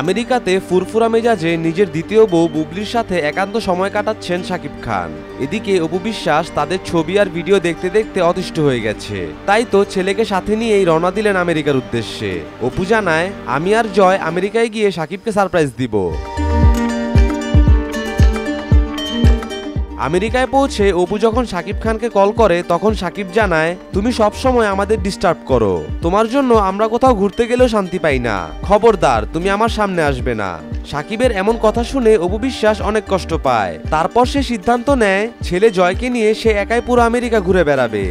আমেরিকাতে ফুরফুরা মেজাজে নিজের দ্বিতীয় বউ বুবলির সাথে একান্ত সময় কাটাচ্ছেন শাকিব খান। এদিকে অপু বিশ্বাস তাদের ছবি আর ভিডিও দেখতে দেখতে অতিষ্ঠ হয়ে গেছে, তাই তো ছেলেকে সাথে নিয়েই রওনা দিলেন আমেরিকার উদ্দেশ্যে। অপু জানায়, আমি আর জয় আমেরিকায় গিয়ে শাকিবকে সারপ্রাইজ দিব। আমেরিকায় পৌঁছে অপু যখন শাকিব খানকে কল করে তখন শাকিব জানায়, তুমি সব সময় আমাদের ডিস্টার্ব করো, তোমার জন্য আমরা কোথাও ঘুরতে গেলেও শান্তি পাই না, খবরদার তুমি আমার সামনে আসবে না। শাকিবের এমন কথা শুনে অপু বিশ্বাস অনেক কষ্ট পায়। তারপর সে সিদ্ধান্ত নেয় ছেলে জয়কে নিয়ে সে একাই পুরো আমেরিকা ঘুরে বেড়াবে।